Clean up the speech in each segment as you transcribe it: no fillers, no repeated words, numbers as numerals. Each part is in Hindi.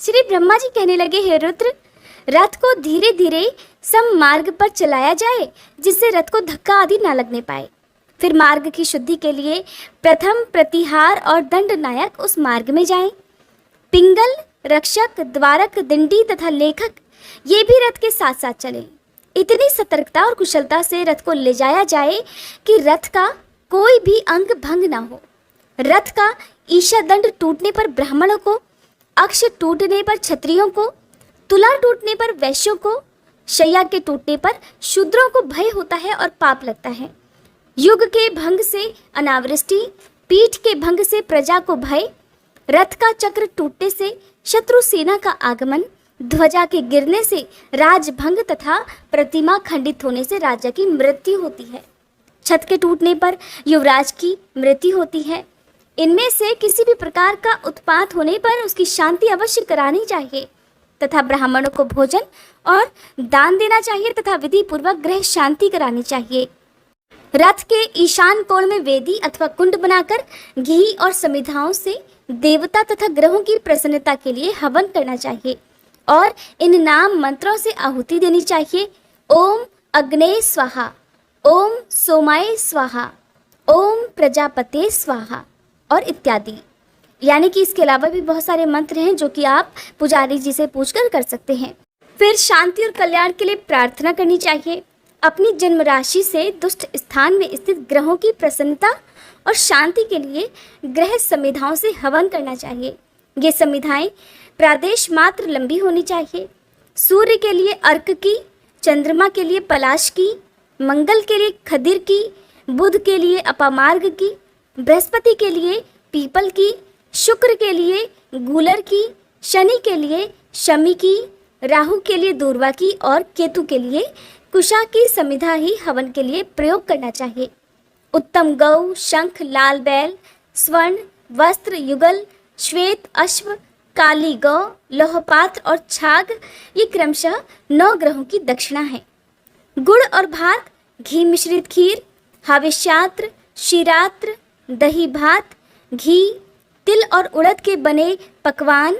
श्री ब्रह्मा जी कहने लगे, हे रुद्र, रथ को धीरे धीरे सम मार्ग पर चलाया जाए जिससे रथ को धक्का आदि ना लगने पाए। फिर मार्ग की शुद्धि के लिए प्रथम प्रतिहार और दंड नायक उस मार्ग में जाएं। पिंगल, रक्षक, द्वारक, दिंडी तथा लेखक ये भी रथ के साथ साथ चलें। इतनी सतर्कता और कुशलता से रथ को ले जाया जाए कि रथ का कोई भी अंग भंग ना हो। रथ का ईशा दंड टूटने पर ब्राह्मणों को, अक्ष टूटने पर क्षत्रियों को, तुला टूटने पर वैश्यों को, शैया के टूटने पर शूद्रों को भय होता है और पाप लगता है। युग के भंग से अनावृष्टि, पीठ के भंग से प्रजा को भय, रथ का चक्र टूटने से शत्रु सेना का आगमन, ध्वजा के गिरने से राजभंग तथा प्रतिमा खंडित होने से राजा की मृत्यु होती है। छत के टूटने पर युवराज की मृत्यु होती है। इनमें से किसी भी प्रकार का उत्पात होने पर उसकी शांति अवश्य करानी चाहिए तथा ब्राह्मणों को भोजन और दान देना चाहिए तथा विधि पूर्वक गृह शांति करानी चाहिए। रथ के ईशान कोण में वेदी अथवा कुंड बनाकर घी और समिधाओं से देवता तथा ग्रहों की प्रसन्नता के लिए हवन करना चाहिए और इन नाम मंत्रों से आहुति देनी चाहिए। ओम अग्ने स्वाहा, ओम सोमाय स्वाहा, ओम प्रजापते स्वाहा और इत्यादि। यानी कि इसके अलावा भी बहुत सारे मंत्र हैं जो कि आप पुजारी जी से पूछकर कर सकते हैं। फिर शांति और कल्याण के लिए प्रार्थना करनी चाहिए। अपनी जन्म राशि से दुष्ट स्थान में स्थित ग्रहों की प्रसन्नता और शांति के लिए ग्रह समिधाओं से हवन करना चाहिए। ये समिधाएं प्रादेश मात्र लंबी होनी चाहिए। सूर्य के लिए अर्क की, चंद्रमा के लिए पलाश की, मंगल के लिए खदिर की, बुध के लिए अपामार्ग की, बृहस्पति के लिए पीपल की, शुक्र के लिए गूलर की, शनि के लिए शमी की, राहु के लिए दूर्वा की और केतु के लिए कुशा की समिधा ही हवन के लिए प्रयोग करना चाहिए। उत्तम गौ, शंख, लाल बैल, स्वर्ण वस्त्र, युगल, श्वेत अश्व, काली गौ, लोहपात्र और छाग ये क्रमशः 9 ग्रहों की दक्षिणा है। गुड़ और भात, घी मिश्रित खीर, हविष्यात्र, शिरात्र, दही भात, घी, तिल और उड़द के बने पकवान,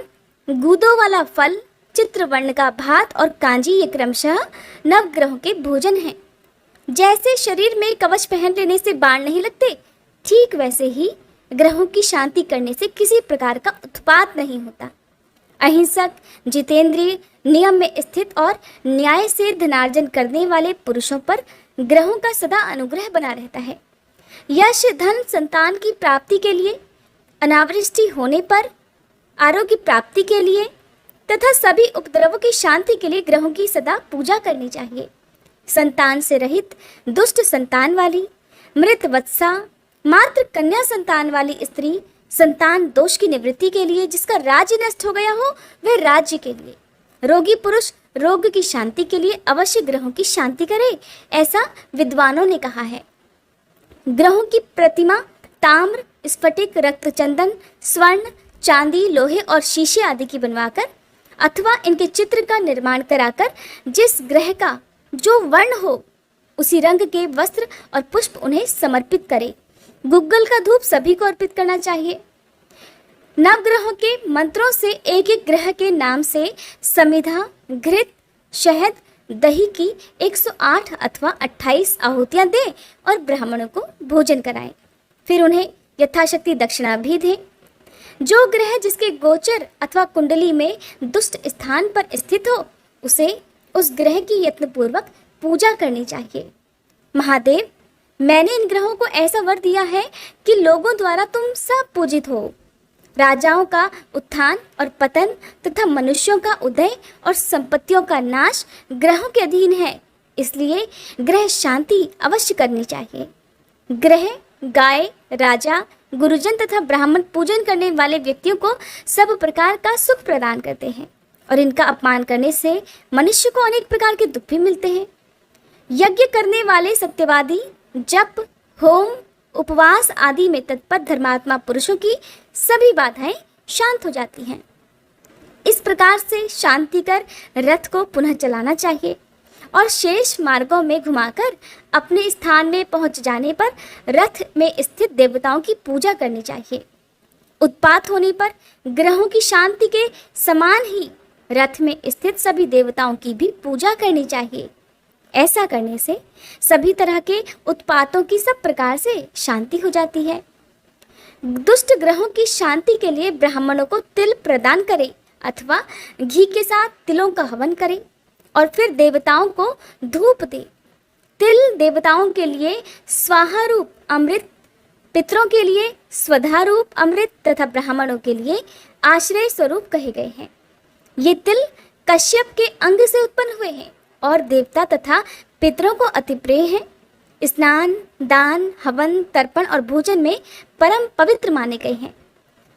गूदों वाला फल, चित्रवर्ण का भात और कांजी ये क्रमशः 9 ग्रहों के भोजन हैं। जैसे शरीर में कवच पहन लेने से बाण नहीं लगते, ठीक वैसे ही ग्रहों की शांति करने से किसी प्रकार का उत्पात नहीं होता। अहिंसक, जितेंद्रिय, नियम में स्थित और न्याय से धनार्जन करने वाले पुरुषों पर ग्रहों का सदा अनुग्रह बना रहता है। यश, धन, संतान की प्राप्ति के लिए, अनावृष्टि होने पर आरोग्य प्राप्ति के लिए तथा सभी उपद्रवों की शांति के लिए ग्रहों की सदा पूजा करनी चाहिए। संतान से रहित, दुष्ट संतान वाली, मृत वत्सा, मात्र कन्या संतान वाली स्त्री, संतान दोष की निवृत्ति के लिए, जिसका राज्य नष्ट हो गया हो वह राज्य के लिए, रोगी पुरुष रोग की शांति के लिए अवश्य ग्रहों की शांति करे, ऐसा विद्वानों ने कहा है। ग्रहों की प्रतिमा ताम्र, स्फटिक, रक्तचंदन, स्वर्ण, चांदी, लोहे और शीशे आदि की बनवाकर अथवा इनके चित्र का निर्माण कराकर जिस ग्रह का जो वर्ण हो उसी रंग के वस्त्र और पुष्प उन्हें समर्पित करे। गुग्गल का धूप सभी को अर्पित करना चाहिए। नवग्रहों के मंत्रों से एक एक ग्रह के नाम से समिधा, घृत, शहद, दही की 108 अथवा 28 आहुतियां दें और ब्राह्मणों को भोजन कराएं। फिर उन्हें यथाशक्ति दक्षिणा भी दें। जो ग्रह जिसके गोचर अथवा कुंडली में दुष्ट स्थान पर स्थित हो उसे उस ग्रह की यत्नपूर्वक पूजा करनी चाहिए। महादेव, मैंने इन ग्रहों को ऐसा वर दिया है कि लोगों द्वारा तुम सब पूजित हो। राजाओं का उत्थान और पतन तथा मनुष्यों का उदय और संपत्तियों का नाश ग्रहों के अधीन है, इसलिए ग्रह शांति अवश्य करनी चाहिए। ग्रह गाय, राजा, गुरुजन तथा ब्राह्मण पूजन करने वाले व्यक्तियों को सब प्रकार का सुख प्रदान करते हैं और इनका अपमान करने से मनुष्य को अनेक प्रकार के दुख भी मिलते हैं। यज्ञ करने वाले सत्यवादी, जप, होम, उपवास आदि में तत्पर धर्मात्मा पुरुषों की सभी बाधाएं शांत हो जाती हैं। इस प्रकार से शांति कर रथ को पुनः चलाना चाहिए और शेष मार्गों में घुमाकर अपने स्थान में पहुंच जाने पर रथ में स्थित देवताओं की पूजा करनी चाहिए। उत्पात होने पर ग्रहों की शांति के समान ही रथ में स्थित सभी देवताओं की भी पूजा करनी चाहिए। ऐसा करने से सभी तरह के उत्पातों की सब प्रकार से शांति हो जाती है। दुष्ट ग्रहों की शांति के लिए ब्राह्मणों को तिल प्रदान करें अथवा घी के साथ तिलों का हवन करें और फिर देवताओं को धूप दे। तिल देवताओं के लिए स्वाहा रूप अमृत, पितरों के लिए स्वधा रूप अमृत तथा ब्राह्मणों के लिए आश्रय स्वरूप कहे गए हैं। ये तिल कश्यप के अंग से उत्पन्न हुए हैं और देवता तथा पितरों को अति प्रिय हैं। स्नान, दान, हवन, तर्पण और भोजन में परम पवित्र माने गए हैं।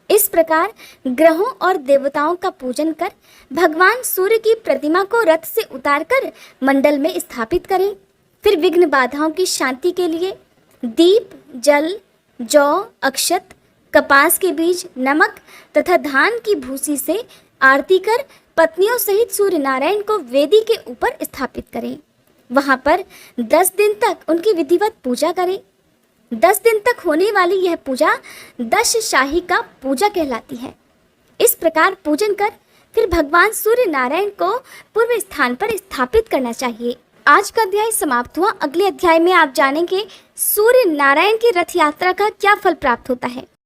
इस प्रकार ग्रहों और देवताओं का पूजन कर भगवान सूर्य की प्रतिमा को रथ से उतारकर मंडल में स्थापित करें। फिर विघ्न बाधाओं की शांति के लिए दीप, जल, जौ, अक्षत, कपास के बीज, नमक तथा धान की भूसी से आरती कर पत्नियों सहित सूर्य नारायण को वेदी के ऊपर स्थापित करें। वहां पर 10 दिन तक उनकी विधिवत पूजा करें। 10 दिन तक होने वाली यह पूजा 10 शाही का पूजा कहलाती है। इस प्रकार पूजन कर फिर भगवान सूर्य नारायण को पूर्व स्थान पर स्थापित करना चाहिए। आज का अध्याय समाप्त हुआ। अगले अध्याय में आप जानेंगे सूर्य नारायण की रथ यात्रा का क्या फल प्राप्त होता है।